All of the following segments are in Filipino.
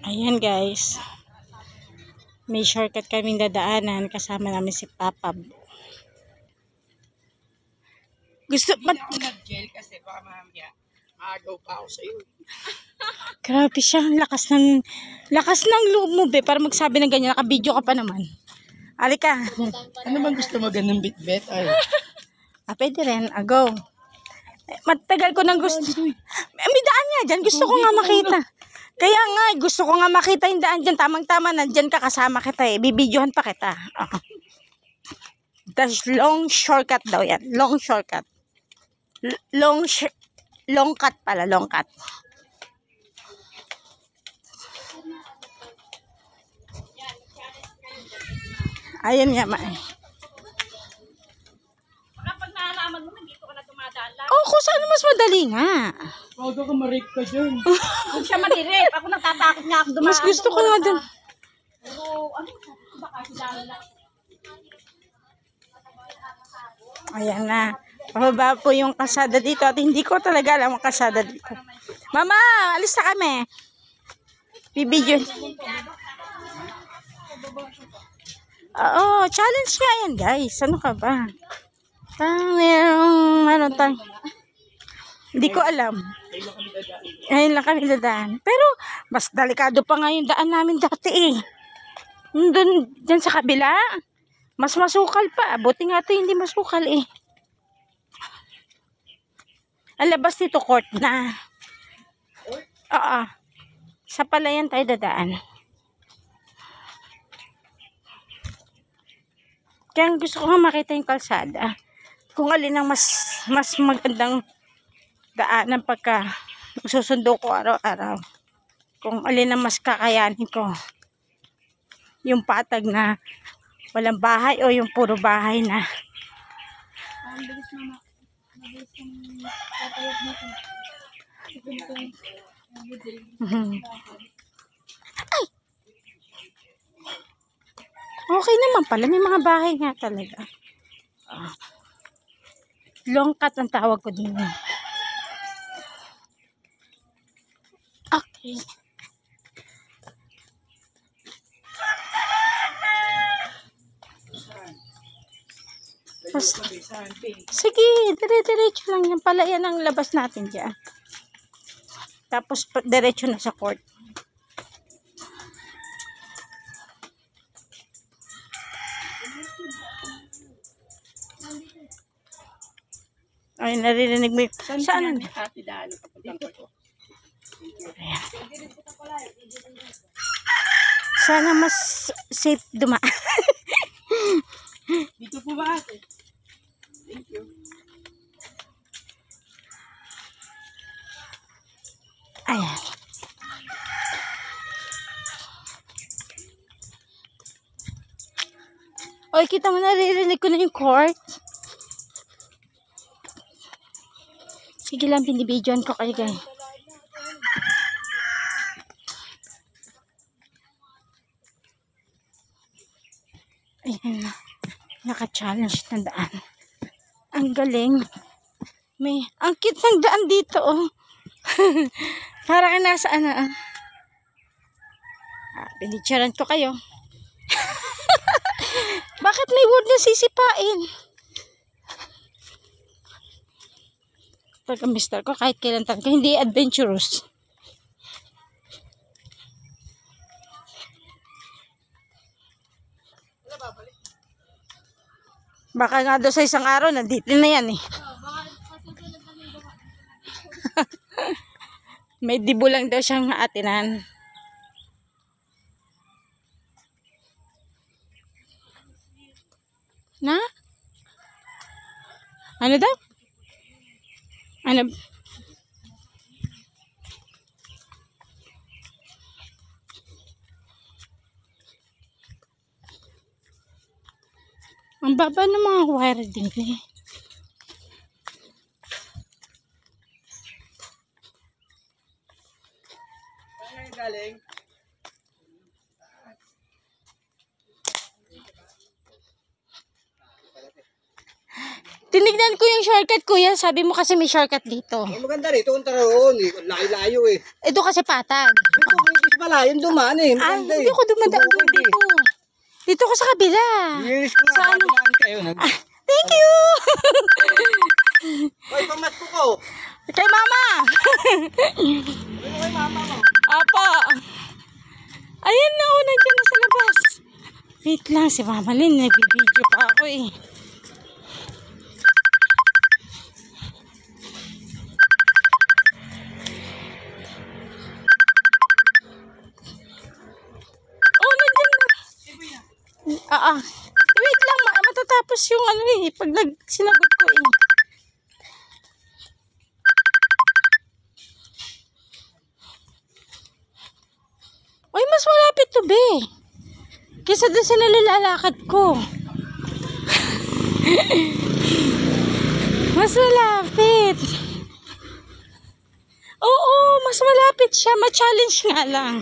Ayan guys, may shortcut kaming dadaanan, kasama namin si Papa. Gusto Hindi ako nag-gel kasi baka mamaya maagaw pa ako sa'yo. Grabe siya, lakas ng loob mo be, para magsabi ng ganyan, naka-video ka pa naman. Alika. Ano bang gusto mo, ganun bit-bit? Ay. Pwede rin, go. Matagal ko nang gusto. May daan nga dyan, gusto ko nga makita. Kaya nga, gusto ko nga makita yung daan dyan. Tamang-tama, nandyan ka, kasama kita eh. Bibidyohan pa kita. That's long shortcut daw yan. Long shortcut. Long cut pala, long cut. Ayan nga, Kapag naalaman mo, dito ka na dumadaan lang. oh, kung saan mas madali nga. Huwag ka ma-rape ka dyan. Huwag siya matirip. Ako natatakot nga ako dumaan. Mas gusto ko nga dun. Pero, ano, baka sidalo lang. Ayan na. Pababa po yung kalsada dito at hindi ko talaga alam ang kalsada dito. Mama, alis na kami. Bibidyo. Oo, challenge nga yan guys. Ano ka ba? Merong ano tayo. Hindi ko alam. Ayun lang kami dadaan. Pero, mas delikado pa nga yung daan namin dati eh. Doon, dyan sa kabila. Mas masukal pa. Buti nga ito hindi masukal eh. Ang labas nito court na. Oo. Sa palayan tayo dadaan. Kaya gusto ko nga makita yung kalsada. Kung alin ang mas magandang daanan pagka susundo ko araw-araw. Kung alin ang mas kakayanin ko. Yung patag na walang bahay o yung puro bahay na. Ay! Okay naman pala. May mga bahay nga talaga. Long cut ang tawag ko din. Okay. Sige, dire-diretso lang yan pala. Yan ang labas natin dyan. Tapos diretso na sa court. Ay, naririnig mo. Saan? Sana mas safe dumaan. Dito po ba ate? Thank you. Ayan. Oy, kita mo, naririnig ko na yung court. Sige lang, binibidyoan ko kayo guys. Ayan na. Naka-challenge na daan. Ang galing. Ang cute ng daan dito, oh. Para ka nasa ano, ah. Pinicturean ko kayo. Bakit may wood na sisipain? Pagka mister ko, kahit kailan talaga, hindi adventurous. Baka nga doon sa isang araw, nandito na yan eh. May dibo lang daw siyang atinan. Na? Ano daw? Ano? Ang baba ng mga wire din eh. Saan galing? Tinignan ko yung shortcut, kuya. Sabi mo kasi may shortcut dito. Maganda rito kung taraon. Layo-layo eh. Ito kasi patag. Ito, pala, yung dumaan eh. Ah, Maganda hindi eh. ko dumadaan doon dito. Dito ko sa kabila. Linis ko Sa nga, ano? dumaan kayo. Thank you! Hoy, pamasko ko. Kay mama! Hoy, mama mo. Apa! Ayan na, oh, nandiyan na sa labas. Wait lang, si Mama Lynn, nagbibideo pa ako eh. Oh, nandiyan na. Wait lang, matatapos yung ano eh, pag sinagot ko eh. Uy, mas malapit to, be. Kesa doon sa nalilalakad ko. Mas malapit. Oo, mas malapit siya. Ma-challenge nga lang.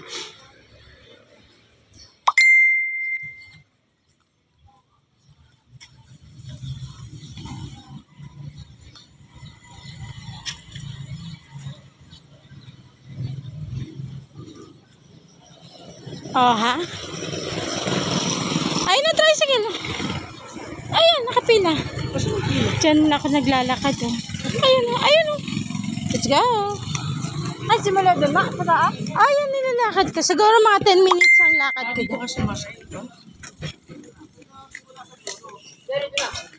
Oh, ha? Ayun na, tricycle. Ayun, nakapila. Diyan ako naglalakad. Oh. Ayun, ayun. Let's go. Ay, simula doon na. Pataan. Ayun, nilalakad ko. Siguro mga 10 minutes ang lakad ko. Bukas yung masakit. Ganito na.